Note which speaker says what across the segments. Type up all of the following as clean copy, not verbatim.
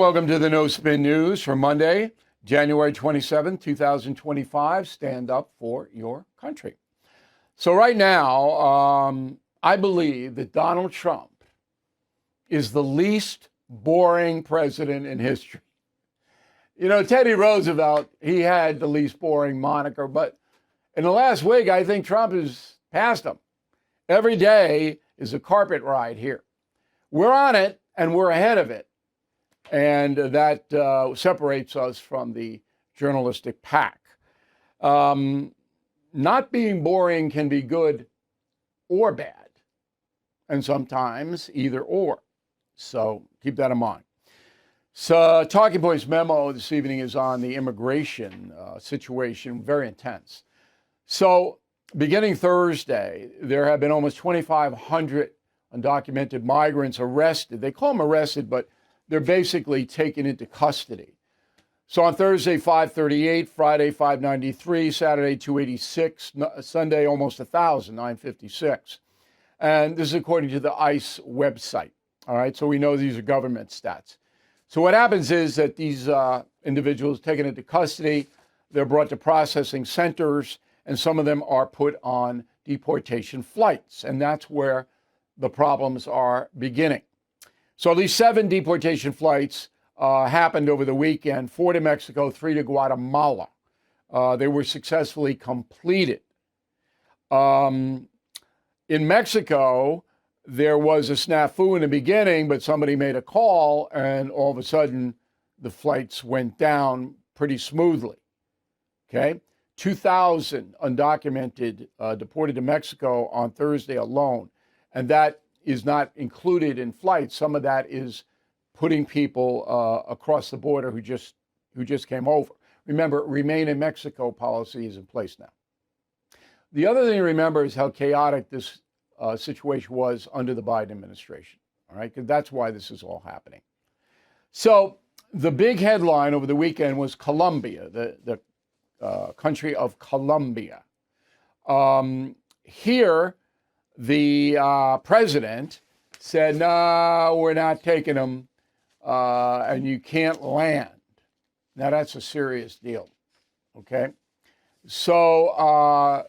Speaker 1: welcome to the No Spin News for Monday, January 27th, 2025. Stand up for your country. So right now, I believe that Donald Trump is the least boring president in history. You know, Teddy Roosevelt, he had the least boring moniker, but in the last week, I think Trump has passed him. Every day is a carpet ride here. We're on it and we're ahead of it. And that separates us from the journalistic pack. Not being boring can be good or bad, and sometimes either or. So keep that in mind. So Talking Points Memo this evening is on the immigration situation, very intense. So beginning Thursday, there have been almost 2,500 undocumented migrants arrested. They call them arrested, but they're basically taken into custody. So on Thursday, 538, Friday, 593, Saturday, 286, Sunday, almost 1,000, 956. And this is according to the ICE website. All right, so we know these are government stats. So what happens is that these individuals taken into custody, they're brought to processing centers, and some of them are put on deportation flights. And that's where the problems are beginning. So at least 7 deportation flights happened over the weekend, 4 to Mexico, 3 to Guatemala. They were successfully completed. In Mexico, there was a snafu in the beginning, but somebody made a call, and all of a sudden, the flights went down pretty smoothly. Okay? 2,000 undocumented deported to Mexico on Thursday alone, and that is not included in flights. Some of that is putting people across the border who just came over. Remember, Remain in Mexico policy is in place now. The other thing to remember is how chaotic this situation was under the Biden administration. All right, because that's why this is all happening. So the big headline over the weekend was Colombia, the country of Colombia. Here, the president said, no, we're not taking them, and you can't land. Now, that's a serious deal, okay? So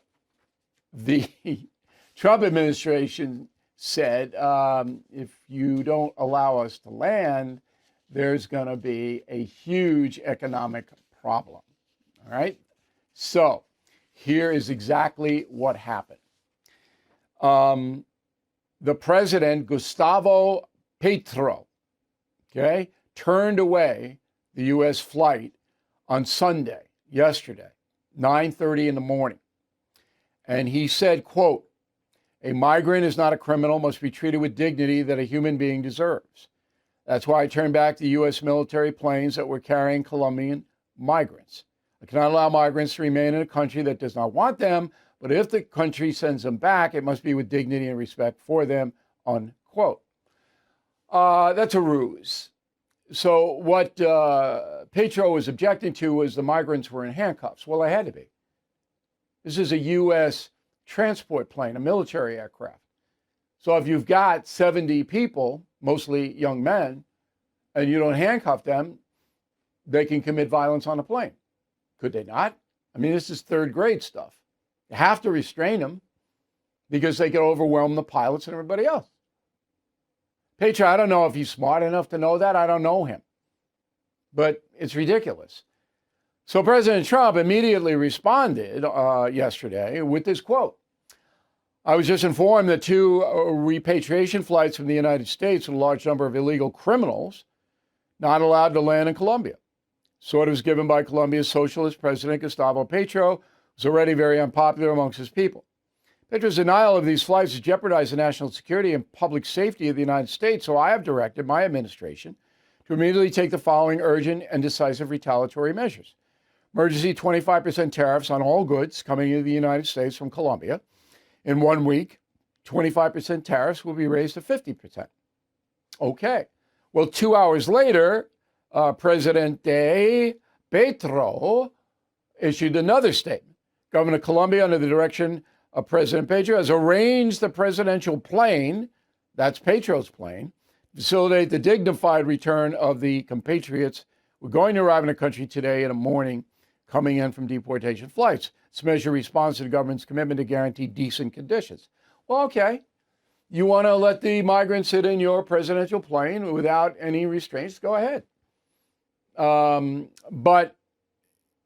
Speaker 1: the Trump administration said, if you don't allow us to land, there's going to be a huge economic problem, all right? So here is exactly what happened. The president, Gustavo Petro, okay, turned away the U.S. flight on Sunday, yesterday, 9:30 in the morning. And he said, quote, "A migrant is not a criminal, must be treated with dignity that a human being deserves. That's why I turned back the U.S. military planes that were carrying Colombian migrants. I cannot allow migrants to remain in a country that does not want them, but if the country sends them back, it must be with dignity and respect for them," unquote. That's a ruse. So what Petro was objecting to was the migrants were in handcuffs. Well, they had to be. This is a U.S. transport plane, a military aircraft. So if you've got 70 people, mostly young men, and you don't handcuff them, they can commit violence on a plane. Could they not? I mean, this is third grade stuff. You have to restrain them because they could overwhelm the pilots and everybody else. Petro, I don't know if he's smart enough to know that. I don't know him. But it's ridiculous. So President Trump immediately responded yesterday with this quote. "I was just informed that 2 repatriation flights from the United States with a large number of illegal criminals not allowed to land in Colombia. So it was given by Colombia's socialist president, Gustavo Petro, who's already very unpopular amongst his people. Petro's denial of these flights has jeopardized the national security and public safety of the United States, so I have directed my administration to immediately take the following urgent and decisive retaliatory measures. Emergency 25% tariffs on all goods coming into the United States from Colombia. In 1 week, 25% tariffs will be raised to 50%. Okay. Well, 2 hours later, Presidente Petro issued another statement. Governor of Colombia, under the direction of President Petro, has arranged the presidential plane, that's Petro's plane, facilitate the dignified return of the compatriots who are going to arrive in the country today in the morning, coming in from deportation flights. This measure responds to the government's commitment to guarantee decent conditions. Well, okay. You want to let the migrants sit in your presidential plane without any restraints? Go ahead. But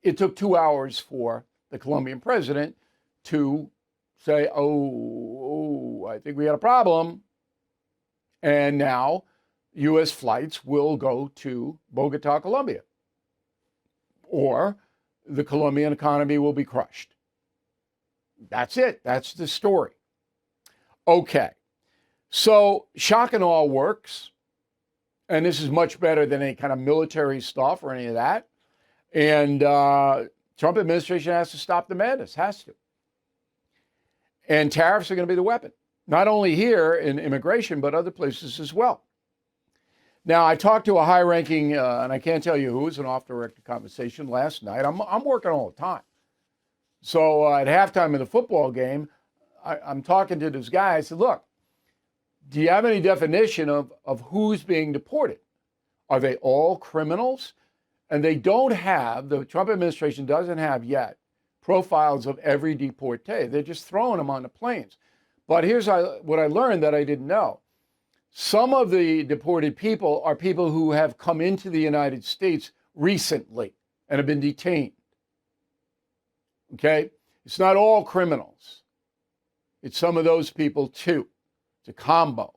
Speaker 1: it took 2 hours for the Colombian president to say, oh, I think we had a problem. And now U.S. flights will go to Bogota, Colombia, or the Colombian economy will be crushed. That's it. That's the story. Okay. So shock and awe works. And this is much better than any kind of military stuff or any of that. And Trump administration has to stop the madness, has to. And tariffs are going to be the weapon, not only here in immigration, but other places as well. Now, I talked to a high-ranking, and I can't tell you who, it was an off-the-record conversation last night. I'm working all the time. So at halftime of the football game, I'm talking to this guy. I said, look, do you have any definition of who's being deported? Are they all criminals? And they don't have, the Trump administration doesn't have yet, profiles of every deportee. They're just throwing them on the planes. But here's what I learned that I didn't know. Some of the deported people are people who have come into the United States recently and have been detained. Okay? It's not all criminals. It's some of those people too. It's a combo,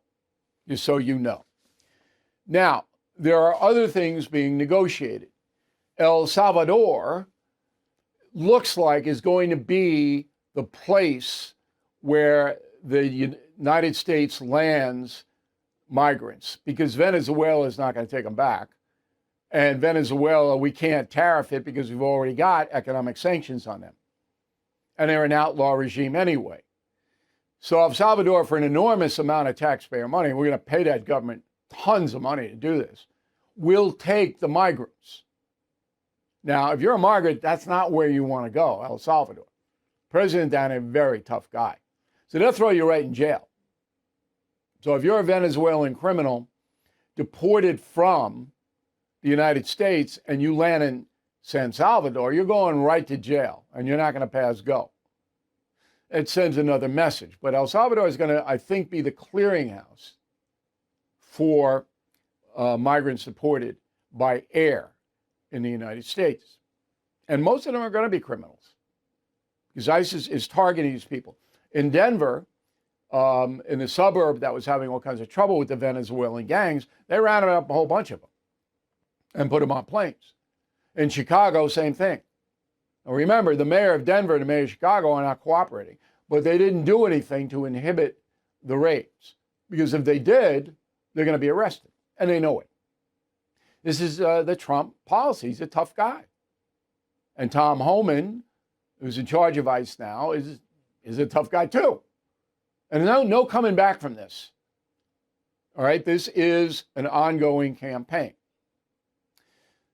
Speaker 1: just so you know. Now, there are other things being negotiated. El Salvador looks like is going to be the place where the United States lands migrants, because Venezuela is not going to take them back. And Venezuela, we can't tariff it because we've already got economic sanctions on them. And they're an outlaw regime anyway. So El Salvador, for an enormous amount of taxpayer money, we're going to pay that government tons of money to do this, will take the migrants. Now, if you're a migrant, that's not where you want to go, El Salvador. President down there, very tough guy. So they'll throw you right in jail. So if you're a Venezuelan criminal deported from the United States and you land in San Salvador, you're going right to jail and you're not going to pass go. It sends another message. But El Salvador is going to, I think, be the clearinghouse for migrants deported by air in the United States. And most of them are going to be criminals because ISIS is targeting these people. In Denver, in the suburb that was having all kinds of trouble with the Venezuelan gangs, they rounded up a whole bunch of them and put them on planes. In Chicago, same thing. Now remember, the mayor of Denver and the mayor of Chicago are not cooperating, but they didn't do anything to inhibit the raids, because if they did, they're going to be arrested, and they know it. This is the Trump policy. He's a tough guy. And Tom Homan, who's in charge of ICE now, is a tough guy too. And no coming back from this. All right, this is an ongoing campaign.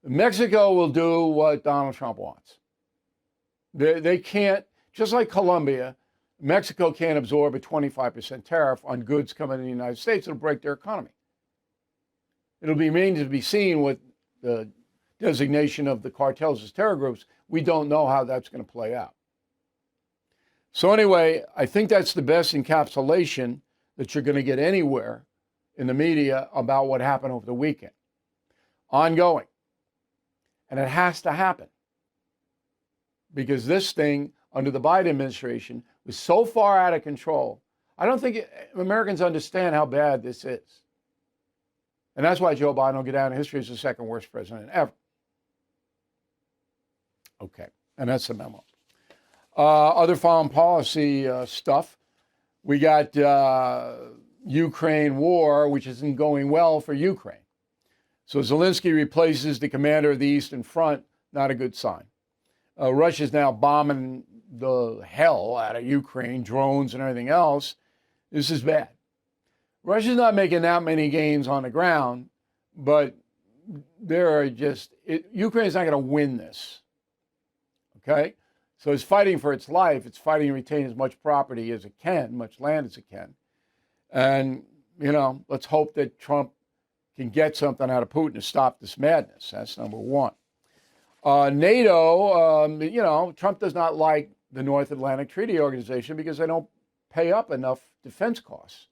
Speaker 1: Mexico will do what Donald Trump wants. They can't, just like Colombia, Mexico can't absorb a 25% tariff on goods coming in the United States. It'll break their economy. It'll be remains to be seen with the designation of the cartels as terror groups. We don't know how that's going to play out. So anyway, I think that's the best encapsulation that you're going to get anywhere in the media about what happened over the weekend. Ongoing. And it has to happen. Because this thing under the Biden administration was so far out of control. I don't think Americans understand how bad this is. And that's why Joe Biden will get down in history as the second worst president ever. Okay, and that's the memo. Other foreign policy stuff. We got Ukraine war, which isn't going well for Ukraine. So Zelensky replaces the commander of the Eastern Front, not a good sign. Russia's now bombing the hell out of Ukraine, drones and everything else. This is bad. Russia's not making that many gains on the ground, but Ukraine's not going to win this. Okay? So it's fighting for its life. It's fighting to retain as much property as it can, much land as it can. And, let's hope that Trump can get something out of Putin to stop this madness. That's number one. NATO, Trump does not like the North Atlantic Treaty Organization because they don't pay up enough defense costs.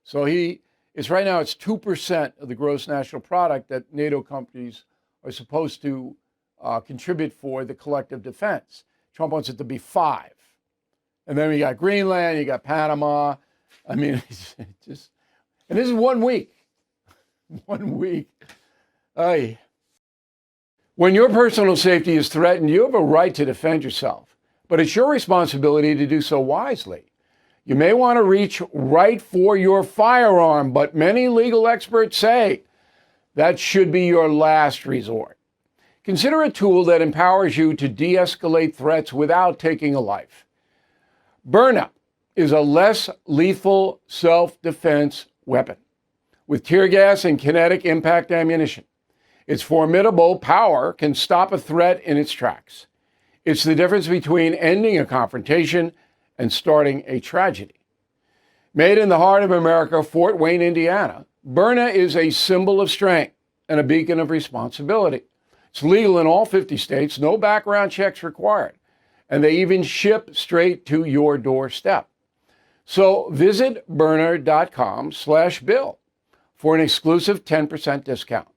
Speaker 1: So right now it's 2% of the gross national product that NATO countries are supposed to contribute for the collective defense. Trump wants it to be 5%. And then we got Greenland, you got Panama. I mean, and this is 1 week. 1 week. Ay. When your personal safety is threatened, you have a right to defend yourself, but it's your responsibility to do so wisely. You may want to reach right for your firearm, but many legal experts say that should be your last resort. Consider a tool that empowers you to de-escalate threats without taking a life. Burna is a less lethal self-defense weapon with tear gas and kinetic impact ammunition. Its formidable power can stop a threat in its tracks. It's the difference between ending a confrontation and starting a tragedy. Made in the heart of America, Fort Wayne, Indiana, Burna is a symbol of strength and a beacon of responsibility. It's legal in all 50 states, no background checks required, and they even ship straight to your doorstep. So visit Burna.com/Bill for an exclusive 10% discount.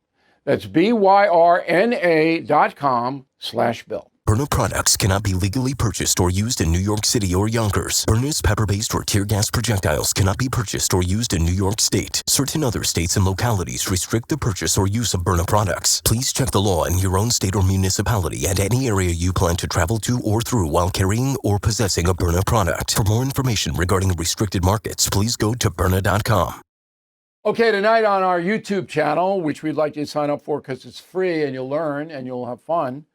Speaker 1: That's BYRNA.com/Bill.
Speaker 2: Burna products cannot be legally purchased or used in New York City or Yonkers. Burna's pepper-based or tear gas projectiles cannot be purchased or used in New York State. Certain other states and localities restrict the purchase or use of Burna products. Please check the law in your own state or municipality and any area you plan to travel to or through while carrying or possessing a Burna product. For more information regarding restricted markets, please go to Burna.com.
Speaker 1: Okay, tonight on our YouTube channel, which we'd like you to sign up for because it's free and you'll learn and you'll have fun,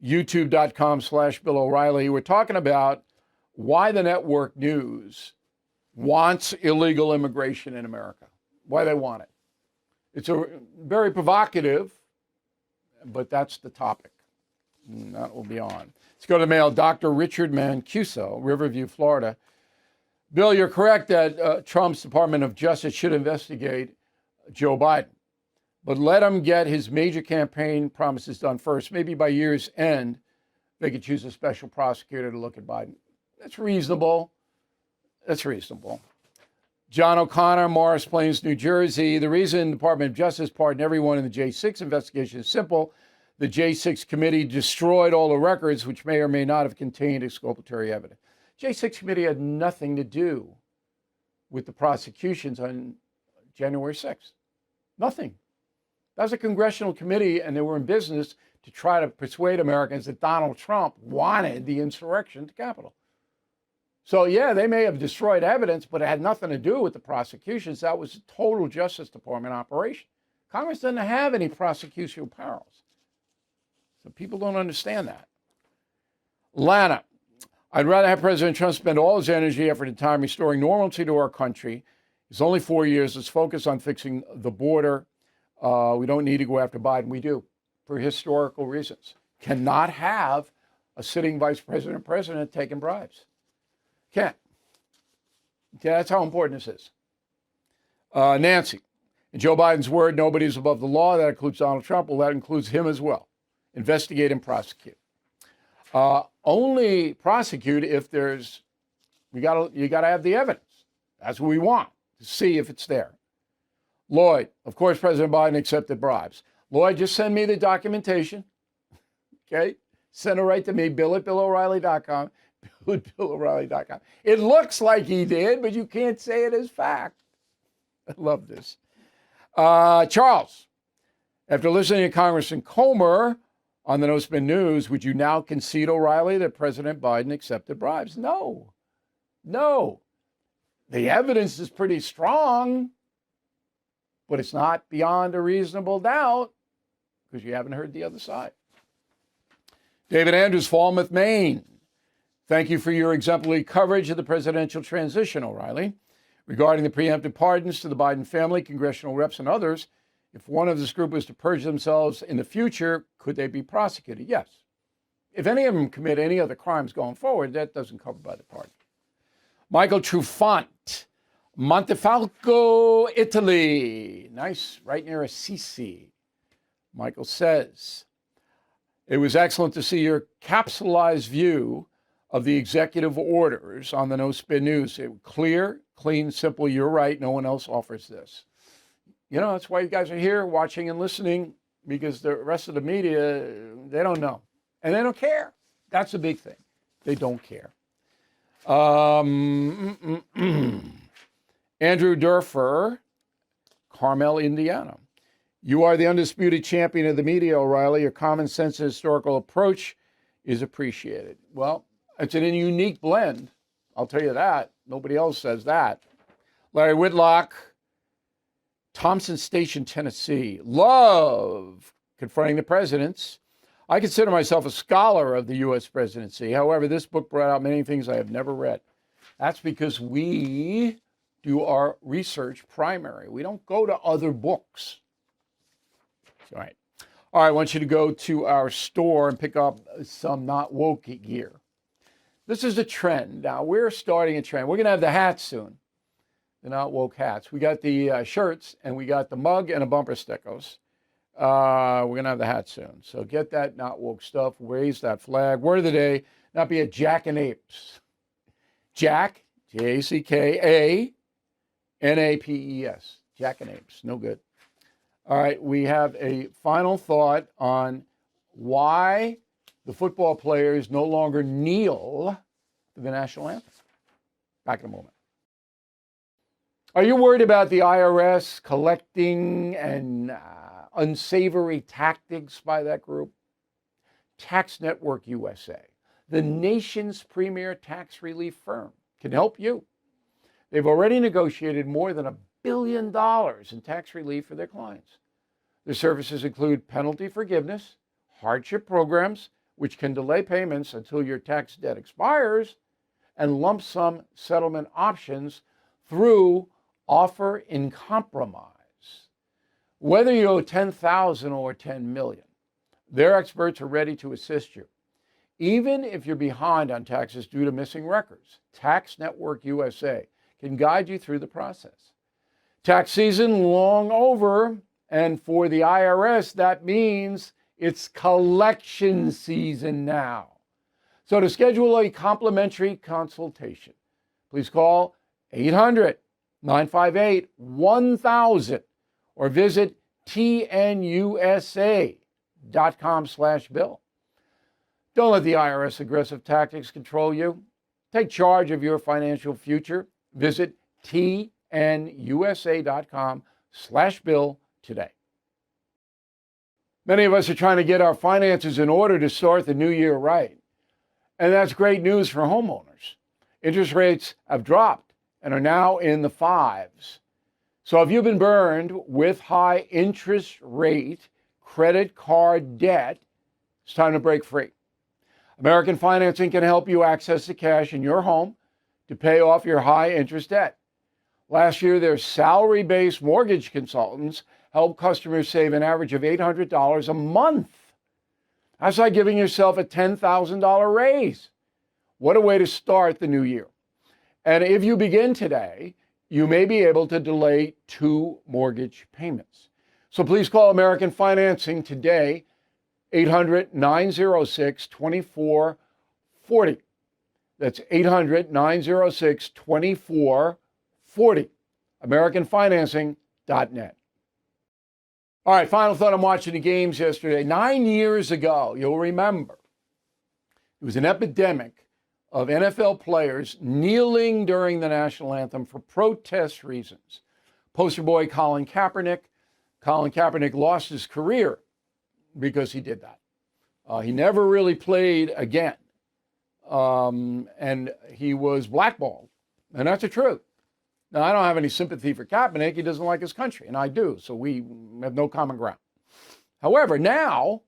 Speaker 1: youtube.com/Bill O'Reilly. We're talking about why the network news wants illegal immigration in America, why they want it. It's a very provocative, but that's the topic. And that will be on. Let's go to the mail. Dr. Richard Mancuso, Riverview, Florida. Bill, you're correct that Trump's Department of Justice should investigate Joe Biden. But let him get his major campaign promises done first. Maybe by year's end, they could choose a special prosecutor to look at Biden. That's reasonable. That's reasonable. John O'Connor, Morris Plains, New Jersey. The reason the Department of Justice pardoned everyone in the J6 investigation is simple. The J6 committee destroyed all the records, which may or may not have contained exculpatory evidence. J6 committee had nothing to do with the prosecutions on January 6th. Nothing. That was a congressional committee, and they were in business to try to persuade Americans that Donald Trump wanted the insurrection at the Capitol. So, yeah, they may have destroyed evidence, but it had nothing to do with the prosecutions. That was a total Justice Department operation. Congress doesn't have any prosecutorial powers. So people don't understand that. Lana, I'd rather have President Trump spend all his energy, effort, and time restoring normalcy to our country. It's only 4 years. Let's focus on fixing the border. We don't need to go after Biden. We do, for historical reasons. Cannot have a sitting vice president or president taking bribes. Can't. Okay, that's how important this is. Nancy, in Joe Biden's word, nobody's above the law. That includes Donald Trump. Well, that includes him as well. Investigate and prosecute. Only prosecute if you gotta have the evidence. That's what we want, to see if it's there. Lloyd, of course, President Biden accepted bribes. Lloyd, just send me the documentation. Okay? Send it right to me, Bill@BillO'Reilly.com. Bill@BillO'Reilly.com. It looks like he did, but you can't say it as fact. I love this. Charles, after listening to Congressman Comer on the No Spin News, would you now concede, O'Reilly, that President Biden accepted bribes? No. No. The evidence is pretty strong, but it's not beyond a reasonable doubt because you haven't heard the other side. David Andrews, Falmouth, Maine. Thank you for your exemplary coverage of the presidential transition, O'Reilly. Regarding the preemptive pardons to the Biden family, congressional reps, and others, if one of this group was to purge themselves in the future, could they be prosecuted? Yes. If any of them commit any other crimes going forward, that doesn't cover by the pardon. Michael Trufant, Montefalco, Italy. Nice, right near Assisi. Michael says, it was excellent to see your capsulized view of the executive orders on the No Spin News. It was clear, clean, simple. You're right. No one else offers this. You know, that's why you guys are here watching and listening, because the rest of the media, they don't know. And they don't care. That's the big thing. They don't care. Andrew Durfer, Carmel, Indiana. You are the undisputed champion of the media, O'Reilly. Your common sense and historical approach is appreciated. Well, it's a unique blend. I'll tell you that. Nobody else says that. Larry Whitlock, Thompson Station, Tennessee. Love confronting the presidents. I consider myself a scholar of the U.S. presidency. However, this book brought out many things I have never read. That's because we do our research primary. We don't go to other books. All right. All right, I want you to go to our store and pick up some not woke gear. This is a trend. Now, we're starting a trend. We're going to have the hats soon, the not woke hats. We got the shirts, and we got the mug and a bumper stickers. We're going to have the hat soon. So get that not woke stuff. Raise that flag. Word of the day, not be a jackanapes. Jack, Jackanapes. Jackanapes. No good. All right, we have a final thought on why the football players no longer kneel to the national anthem. Back in a moment. Are you worried about the IRS collecting and unsavory tactics by that group? Tax Network USA, the nation's premier tax relief firm, can help you. They've already negotiated more than $1 billion in tax relief for their clients. Their services include penalty forgiveness, hardship programs, which can delay payments until your tax debt expires, and lump sum settlement options through offer in compromise. Whether you owe $10,000 or $10 million, their experts are ready to assist you. Even if you're behind on taxes due to missing records, Tax Network USA can guide you through the process. Tax season long over, and for the IRS, that means it's collection season now. So to schedule a complimentary consultation, please call 800-958-1000 or visit tnusa.com/bill. Don't let the IRS aggressive tactics control you. Take charge of your financial future. Visit tnusa.com/bill today. Many of us are trying to get our finances in order to start the new year right. And that's great news for homeowners. Interest rates have dropped and are now in the 5s. So if you've been burned with high interest rate credit card debt, it's time to break free. American Financing can help you access the cash in your home to pay off your high interest debt. Last year, their salary-based mortgage consultants helped customers save an average of $800 a month. That's like giving yourself a $10,000 raise. What a way to start the new year. And if you begin today, you may be able to delay 2 mortgage payments. So please call American Financing today, 800-906-2440. That's 800-906-2440. AmericanFinancing.net. All right, final thought. I'm watching the games yesterday. 9 years ago, you'll remember, it was an epidemic of NFL players kneeling during the national anthem for protest reasons. Poster boy Colin Kaepernick. Colin Kaepernick lost his career because he did that. He never really played again. And he was blackballed. And that's the truth. Now, I don't have any sympathy for Kaepernick. He doesn't like his country, and I do. So we have no common ground. However, now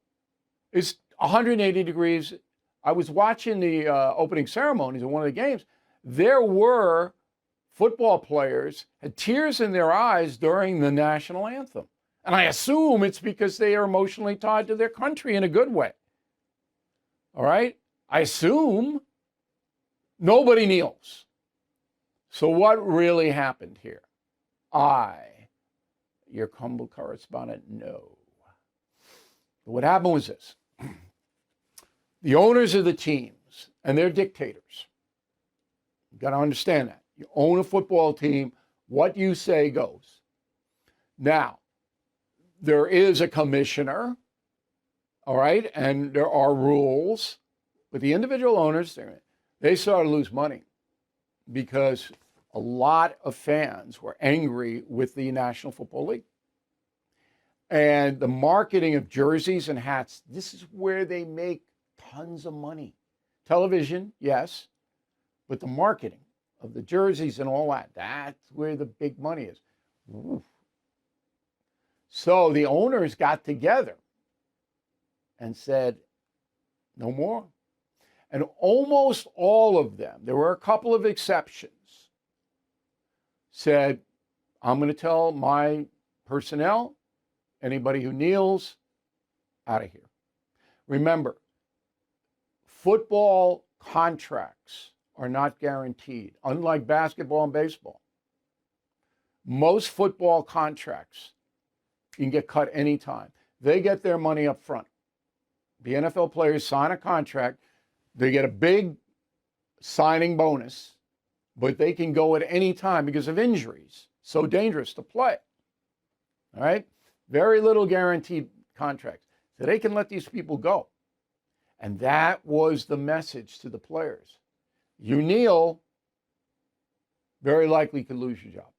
Speaker 1: it's 180 degrees. I was watching the opening ceremonies of one of the games. There were football players had tears in their eyes during the national anthem. And I assume it's because they are emotionally tied to their country in a good way. All right? I assume nobody kneels. So what really happened here? Your humble correspondent, know. What happened was this. The owners of the teams, and they're dictators. You got to understand that. You own a football team, what you say goes. Now, there is a commissioner, all right, and there are rules, but the individual owners, they started to lose money because a lot of fans were angry with the National Football League. And the marketing of jerseys and hats, this is where they make tons of money. Television, yes, but the marketing of the jerseys and all that, that's where the big money is. Ooh. So the owners got together and said, no more. And almost all of them, there were a couple of exceptions, said, I'm going to tell my personnel, anybody who kneels, out of here. Remember, football contracts are not guaranteed, unlike basketball and baseball. Most football contracts, you can get cut anytime. They get their money up front. The NFL players sign a contract, they get a big signing bonus, but they can go at any time because of injuries. So dangerous to play. All right? Very little guaranteed contracts. So they can let these people go. And that was the message to the players. You kneel, very likely could lose your job.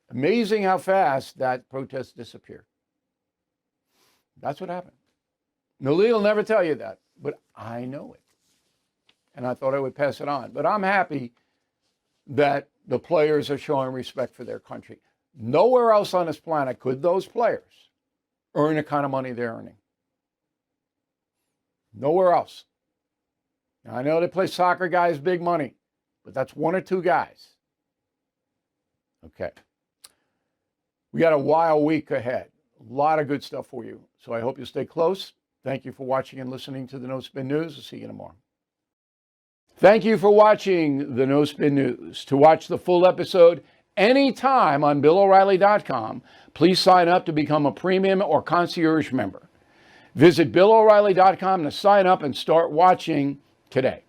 Speaker 1: Amazing how fast that protest disappeared. That's what happened. The league will never tell you that, but I know it. And I thought I would pass it on. But I'm happy that the players are showing respect for their country. Nowhere else on this planet could those players earn the kind of money they're earning. Nowhere else. Now, I know they play soccer guys big money, but that's one or two guys. Okay. We got a wild week ahead. A lot of good stuff for you. So I hope you stay close. Thank you for watching and listening to the No Spin News. We'll see you tomorrow. Thank you for watching the No Spin News. To watch the full episode anytime on BillO'Reilly.com, please sign up to become a premium or concierge member. Visit BillO'Reilly.com to sign up and start watching today.